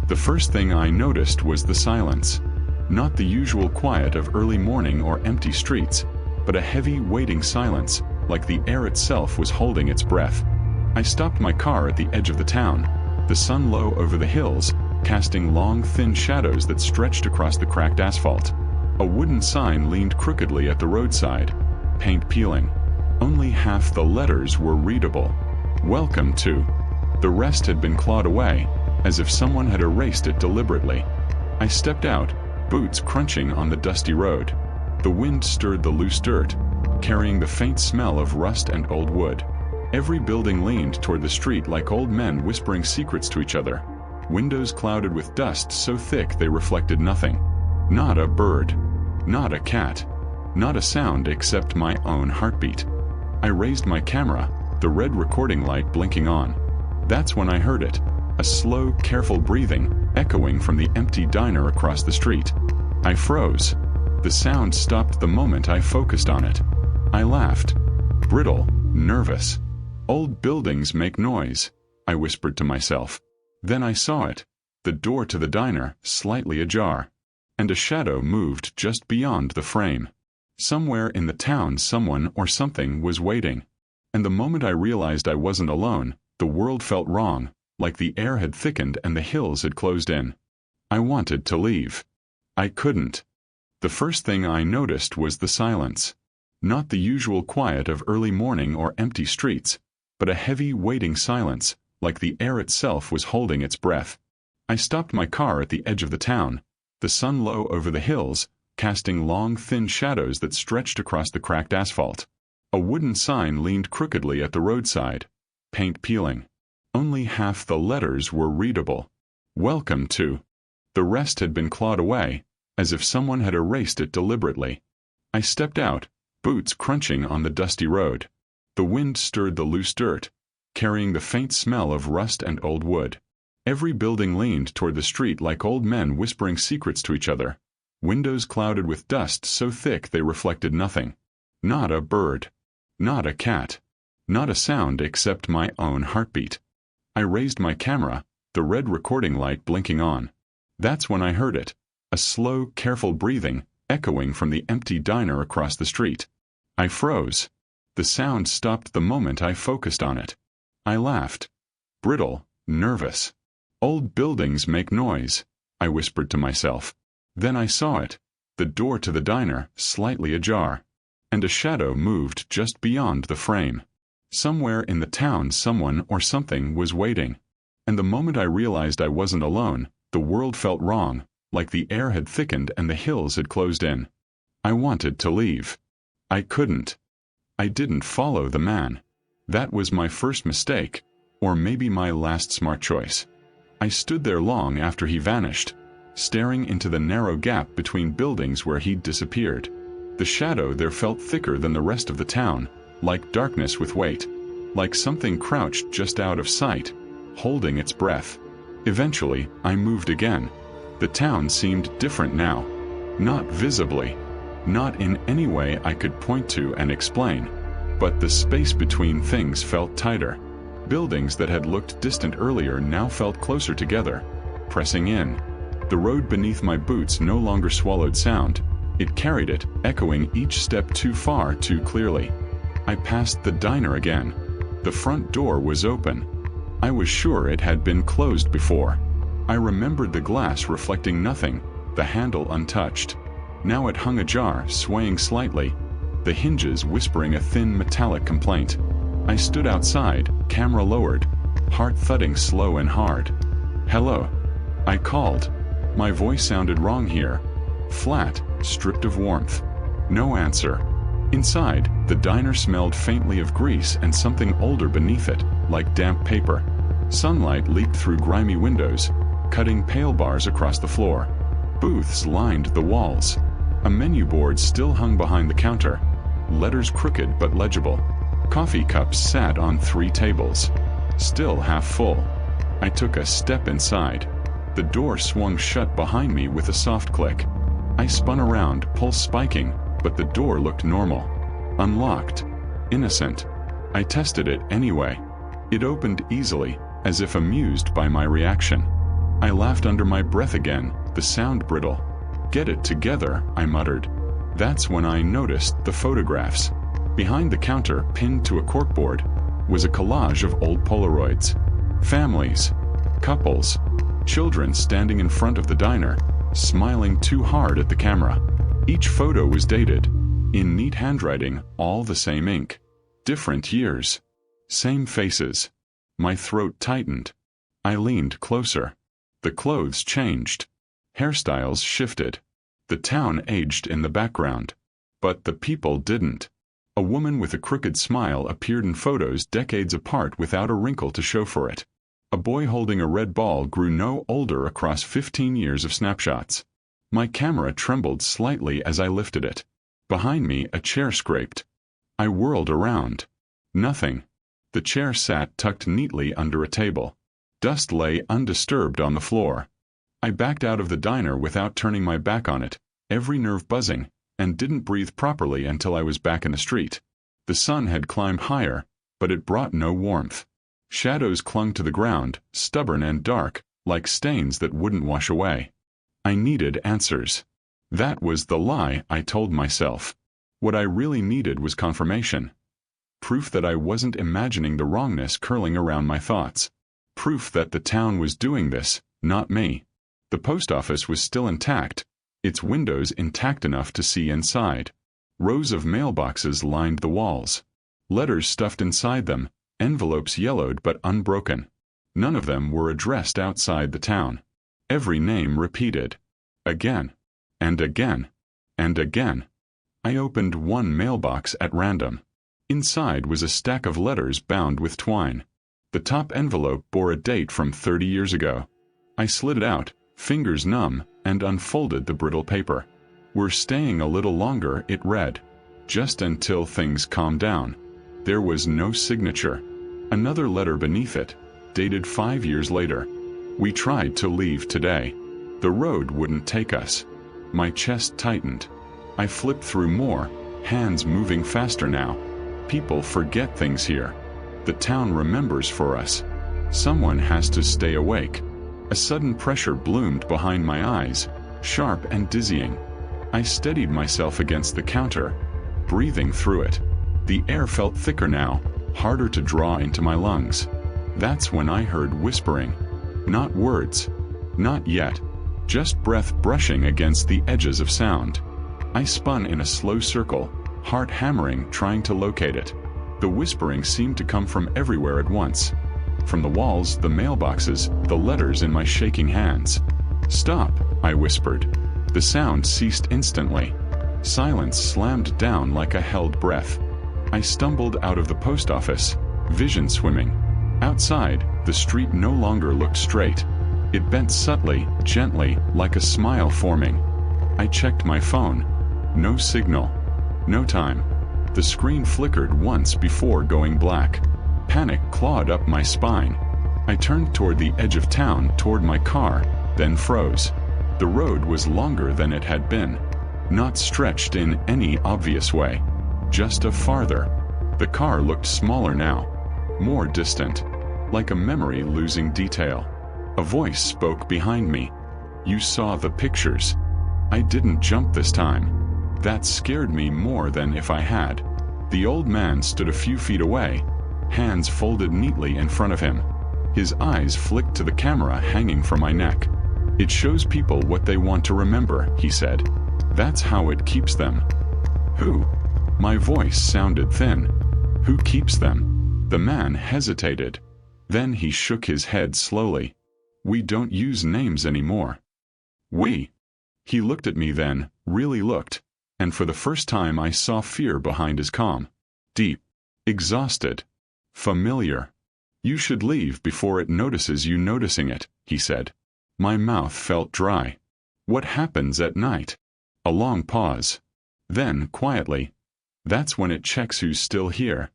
The first thing I noticed was the silence. Not the usual quiet of early morning or empty streets, but a heavy, waiting silence, like the air itself was holding its breath. I stopped my car at the edge of the town, the sun low over the hills, casting long, thin shadows that stretched across the cracked asphalt. A wooden sign leaned crookedly at the roadside, paint peeling. Only half the letters were readable. Welcome to. The rest had been clawed away, as if someone had erased it deliberately. I stepped out, boots crunching on the dusty road. The wind stirred the loose dirt, carrying the faint smell of rust and old wood. Every building leaned toward the street like old men whispering secrets to each other. Windows clouded with dust so thick they reflected nothing. Not a bird. Not a cat. Not a sound except my own heartbeat. I raised my camera, the red recording light blinking on. That's when I heard it. A slow, careful breathing, echoing from the empty diner across the street. I froze. The sound stopped the moment I focused on it. I laughed. Brittle, nervous. Old buildings make noise, I whispered to myself. Then I saw it. The door to the diner, slightly ajar. And a shadow moved just beyond the frame. Somewhere in the town someone or something was waiting. And the moment I realized I wasn't alone, the world felt wrong, like the air had thickened and the hills had closed in. I wanted to leave. I couldn't. The first thing I noticed was the silence. Not the usual quiet of early morning or empty streets, but a heavy, waiting silence, like the air itself was holding its breath. I stopped my car at the edge of the town, the sun low over the hills, casting long, thin shadows that stretched across the cracked asphalt. A wooden sign leaned crookedly at the roadside, paint peeling. Only half the letters were readable. Welcome to. The rest had been clawed away, as if someone had erased it deliberately. I stepped out, boots crunching on the dusty road. The wind stirred the loose dirt, carrying the faint smell of rust and old wood. Every building leaned toward the street like old men whispering secrets to each other. Windows clouded with dust so thick they reflected nothing. Not a bird. Not a cat. Not a sound except my own heartbeat. I raised my camera, the red recording light blinking on. That's when I heard it. A slow, careful breathing, echoing from the empty diner across the street. I froze. The sound stopped the moment I focused on it. I laughed. Brittle, nervous. Old buildings make noise, I whispered to myself. Then I saw it. The door to the diner, slightly ajar. And a shadow moved just beyond the frame. Somewhere in the town someone or something was waiting. And the moment I realized I wasn't alone, the world felt wrong, like the air had thickened and the hills had closed in. I wanted to leave. I couldn't. I didn't follow the man. That was my first mistake, or maybe my last smart choice. I stood there long after he vanished, staring into the narrow gap between buildings where he'd disappeared. The shadow there felt thicker than the rest of the town, like darkness with weight, like something crouched just out of sight, holding its breath. Eventually, I moved again. The town seemed different now. Not visibly. Not in any way I could point to and explain. But the space between things felt tighter. Buildings that had looked distant earlier now felt closer together, pressing in. The road beneath my boots no longer swallowed sound. It carried it, echoing each step too far too clearly. I passed the diner again. The front door was open. I was sure it had been closed before. I remembered the glass reflecting nothing, the handle untouched. Now it hung ajar, swaying slightly, the hinges whispering a thin metallic complaint. I stood outside, camera lowered, heart thudding slow and hard. Hello. I called. My voice sounded wrong here. Flat, stripped of warmth. No answer. Inside, the diner smelled faintly of grease and something older beneath it, like damp paper. Sunlight leaked through grimy windows, cutting pale bars across the floor. Booths lined the walls. A menu board still hung behind the counter, letters crooked but legible. Coffee cups sat on 3 tables, still half full. I took a step inside. The door swung shut behind me with a soft click. I spun around, pulse spiking, but the door looked normal. Unlocked. Innocent. I tested it anyway. It opened easily, as if amused by my reaction. I laughed under my breath again, the sound brittle. "Get it together," I muttered. That's when I noticed the photographs. Behind the counter, pinned to a corkboard, was a collage of old Polaroids. Families, couples, children standing in front of the diner, smiling too hard at the camera. Each photo was dated, in neat handwriting, all the same ink. Different years. Same faces. My throat tightened. I leaned closer. The clothes changed. Hairstyles shifted. The town aged in the background. But the people didn't. A woman with a crooked smile appeared in photos decades apart without a wrinkle to show for it. A boy holding a red ball grew no older across 15 years of snapshots. My camera trembled slightly as I lifted it. Behind me, a chair scraped. I whirled around. Nothing. The chair sat tucked neatly under a table. Dust lay undisturbed on the floor. I backed out of the diner without turning my back on it, every nerve buzzing, and didn't breathe properly until I was back in the street. The sun had climbed higher, but it brought no warmth. Shadows clung to the ground, stubborn and dark, like stains that wouldn't wash away. I needed answers. That was the lie I told myself. What I really needed was confirmation. Proof that I wasn't imagining the wrongness curling around my thoughts. Proof that the town was doing this, not me. The post office was still intact, its windows intact enough to see inside. Rows of mailboxes lined the walls. Letters stuffed inside them, envelopes yellowed but unbroken. None of them were addressed outside the town. Every name repeated. Again. And again. And again. I opened one mailbox at random. Inside was a stack of letters bound with twine. The top envelope bore a date from 30 years ago. I slid it out, fingers numb, and unfolded the brittle paper. "We're staying a little longer," it read. "Just until things calm down." There was no signature. Another letter beneath it, dated 5 years later. "We tried to leave today. The road wouldn't take us." My chest tightened. I flipped through more, hands moving faster now. People forget things here. The town remembers for us. Someone has to stay awake. A sudden pressure bloomed behind my eyes, sharp and dizzying. I steadied myself against the counter, breathing through it. The air felt thicker now, harder to draw into my lungs. That's when I heard whispering. Not words. Not yet. Just breath brushing against the edges of sound. I spun in a slow circle, heart hammering, trying to locate it. The whispering seemed to come from everywhere at once. From the walls, the mailboxes, the letters in my shaking hands. "Stop," I whispered. The sound ceased instantly. Silence slammed down like a held breath. I stumbled out of the post office, vision swimming. Outside, the street no longer looked straight. It bent subtly, gently, like a smile forming. I checked my phone. No signal. No time. The screen flickered once before going black. Panic clawed up my spine. I turned toward the edge of town, toward my car, then froze. The road was longer than it had been. Not stretched in any obvious way. Just a farther. The car looked smaller now. More distant. Like a memory losing detail. A voice spoke behind me. "You saw the pictures." I didn't jump this time. That scared me more than if I had. The old man stood a few feet away, hands folded neatly in front of him. His eyes flicked to the camera hanging from my neck. "It shows people what they want to remember," he said. "That's how it keeps them." "Who?" My voice sounded thin. "Who keeps them?" The man hesitated. Then he shook his head slowly. "We don't use names anymore." "We?" He looked at me then, really looked, and for the first time I saw fear behind his calm. Deep. Exhausted. Familiar. "You should leave before it notices you noticing it," he said. My mouth felt dry. "What happens at night?" A long pause. Then, quietly, "That's when it checks who's still here."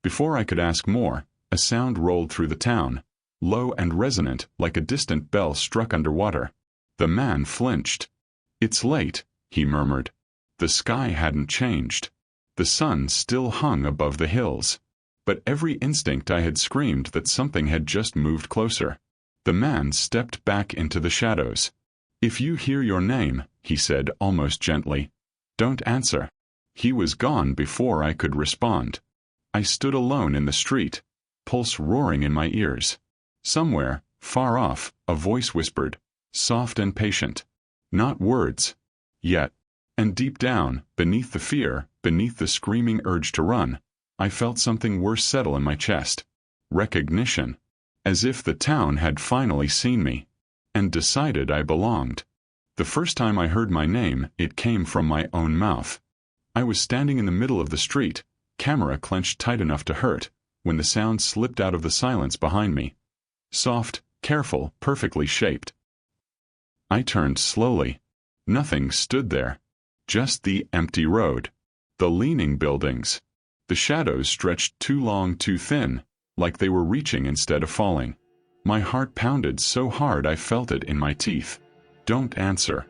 Before I could ask more, a sound rolled through the town, low and resonant like a distant bell struck underwater. The man flinched. "It's late," he murmured. The sky hadn't changed. The sun still hung above the hills. But every instinct I had screamed that something had just moved closer. The man stepped back into the shadows. "If you hear your name," he said almost gently, "don't answer." He was gone before I could respond. I stood alone in the street, pulse roaring in my ears. Somewhere, far off, a voice whispered, soft and patient. Not words. Yet. And deep down, beneath the fear, beneath the screaming urge to run, I felt something worse settle in my chest. Recognition. As if the town had finally seen me. And decided I belonged. The first time I heard my name, it came from my own mouth. I was standing in the middle of the street, camera clenched tight enough to hurt, when the sound slipped out of the silence behind me. Soft, careful, perfectly shaped. I turned slowly. Nothing stood there. Just the empty road. The leaning buildings. The shadows stretched too long, too thin, like they were reaching instead of falling. My heart pounded so hard I felt it in my teeth. Don't answer.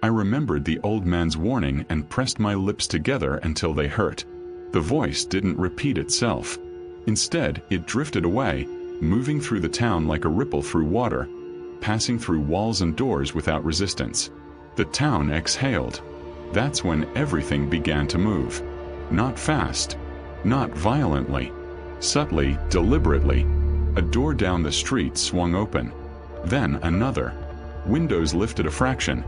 I remembered the old man's warning and pressed my lips together until they hurt. The voice didn't repeat itself. Instead, it drifted away, moving through the town like a ripple through water, passing through walls and doors without resistance. The town exhaled. That's when everything began to move. Not fast. Not violently. Subtly, deliberately. A door down the street swung open. Then another. Windows lifted a fraction.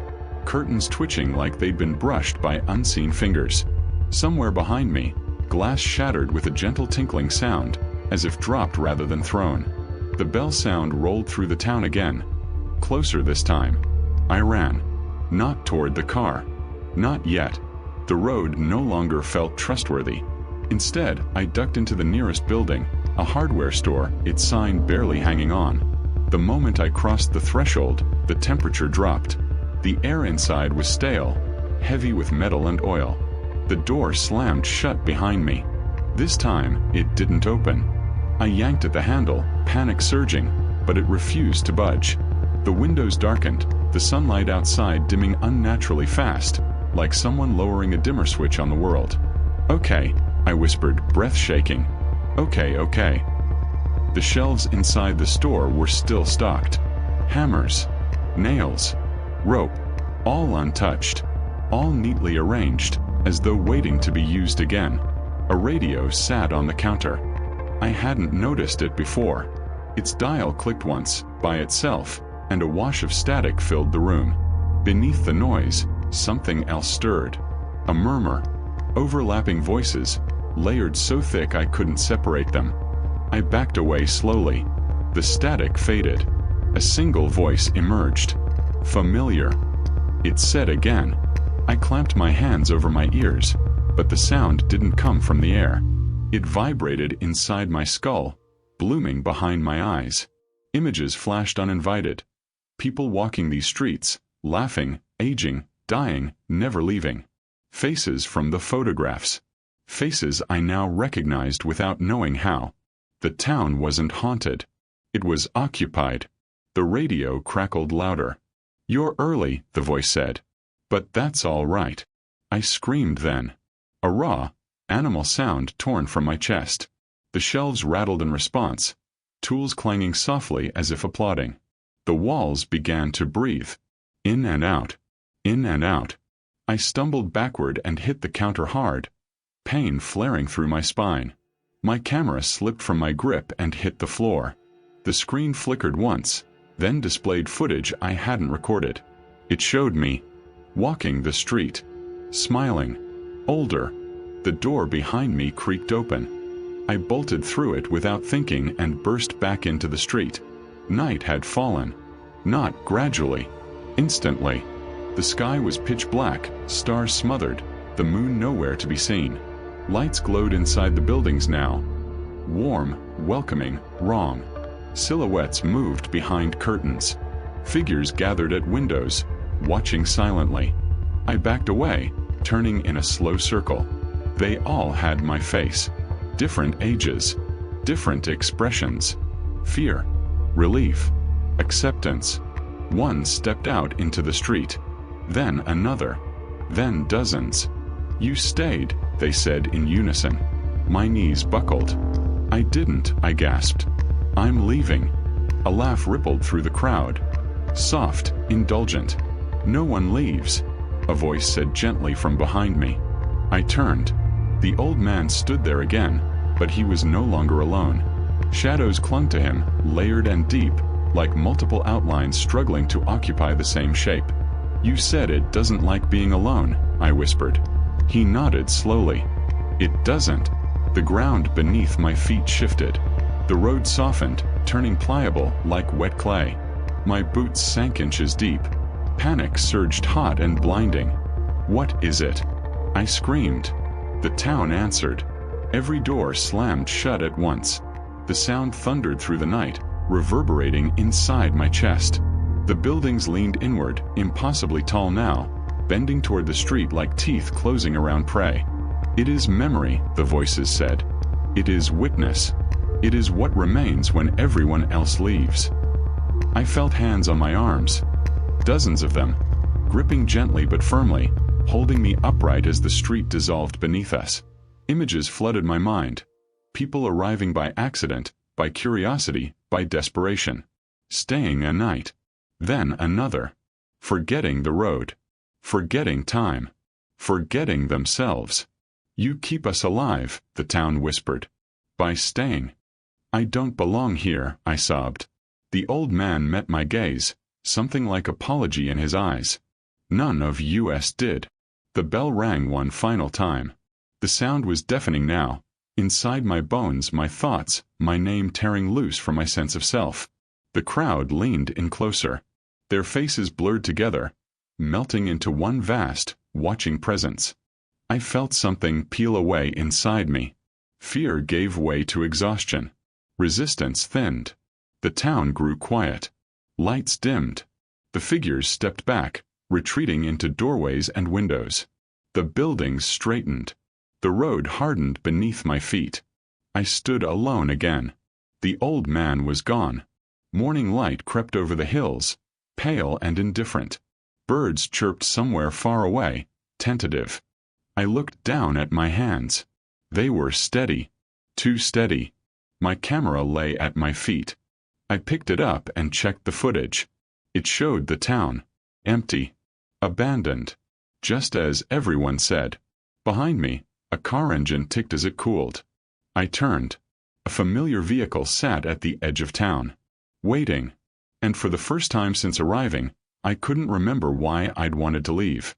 Curtains twitching like they'd been brushed by unseen fingers. Somewhere behind me, glass shattered with a gentle tinkling sound, as if dropped rather than thrown. The bell sound rolled through the town again. Closer this time. I ran. Not toward the car. Not yet. The road no longer felt trustworthy. Instead, I ducked into the nearest building, a hardware store, its sign barely hanging on. The moment I crossed the threshold, the temperature dropped. The air inside was stale, heavy with metal and oil. The door slammed shut behind me. This time, it didn't open. I yanked at the handle, panic surging, but it refused to budge. The windows darkened, the sunlight outside dimming unnaturally fast, like someone lowering a dimmer switch on the world. "Okay," I whispered, breath shaking. Okay. The shelves inside the store were still stocked. Hammers, nails, rope, all untouched, all neatly arranged, as though waiting to be used again. A radio sat on the counter. I hadn't noticed it before. Its dial clicked once, by itself, and a wash of static filled the room. Beneath the noise, something else stirred. A murmur. Overlapping voices, layered so thick I couldn't separate them. I backed away slowly. The static faded. A single voice emerged. Familiar. It said again. I clamped my hands over my ears, but the sound didn't come from the air. It vibrated inside my skull, blooming behind my eyes. Images flashed uninvited. People walking these streets, laughing, aging, dying, never leaving. Faces from the photographs. Faces I now recognized without knowing how. The town wasn't haunted. It was occupied. The radio crackled louder. "You're early," the voice said. "But that's all right." I screamed then. A raw, animal sound torn from my chest. The shelves rattled in response, tools clanging softly as if applauding. The walls began to breathe. In and out. In and out. I stumbled backward and hit the counter hard, pain flaring through my spine. My camera slipped from my grip and hit the floor. The screen flickered once, then displayed footage I hadn't recorded. It showed me, walking the street, smiling, older. The door behind me creaked open. I bolted through it without thinking and burst back into the street. Night had fallen. Not gradually. Instantly. The sky was pitch black, stars smothered, the moon nowhere to be seen. Lights glowed inside the buildings now. Warm, welcoming, wrong. Silhouettes moved behind curtains. Figures gathered at windows, watching silently. I backed away, turning in a slow circle. They all had my face. Different ages. Different expressions. Fear. Relief. Acceptance. One stepped out into the street. Then another. Then dozens. "You stayed," they said in unison. My knees buckled. "I didn't," I gasped. "I'm leaving." A laugh rippled through the crowd. Soft, indulgent. "No one leaves," a voice said gently from behind me. I turned. The old man stood there again, but he was no longer alone. Shadows clung to him, layered and deep, like multiple outlines struggling to occupy the same shape. "You said it doesn't like being alone," I whispered. He nodded slowly. "It doesn't." The ground beneath my feet shifted. The road softened, turning pliable like wet clay. My boots sank inches deep. Panic surged hot and blinding. "What is it?" I screamed. The town answered. Every door slammed shut at once. The sound thundered through the night, reverberating inside my chest. The buildings leaned inward, impossibly tall now, bending toward the street like teeth closing around prey. "It is memory," the voices said. "It is witness. It is what remains when everyone else leaves." I felt hands on my arms. Dozens of them, gripping gently but firmly, holding me upright as the street dissolved beneath us. Images flooded my mind. People arriving by accident, by curiosity, by desperation. Staying a night. Then another. Forgetting the road. Forgetting time. Forgetting themselves. "You keep us alive," the town whispered. "By staying." "I don't belong here," I sobbed. The old man met my gaze, something like apology in his eyes. "None of us did." The bell rang one final time. The sound was deafening now. Inside my bones, my thoughts, my name tearing loose from my sense of self. The crowd leaned in closer. Their faces blurred together, melting into one vast, watching presence. I felt something peel away inside me. Fear gave way to exhaustion. Resistance thinned. The town grew quiet. Lights dimmed. The figures stepped back, retreating into doorways and windows. The buildings straightened. The road hardened beneath my feet. I stood alone again. The old man was gone. Morning light crept over the hills, pale and indifferent. Birds chirped somewhere far away, tentative. I looked down at my hands. They were steady. Too steady. My camera lay at my feet. I picked it up and checked the footage. It showed the town. Empty. Abandoned. Just as everyone said. Behind me, a car engine ticked as it cooled. I turned. A familiar vehicle sat at the edge of town. Waiting. And for the first time since arriving, I couldn't remember why I'd wanted to leave.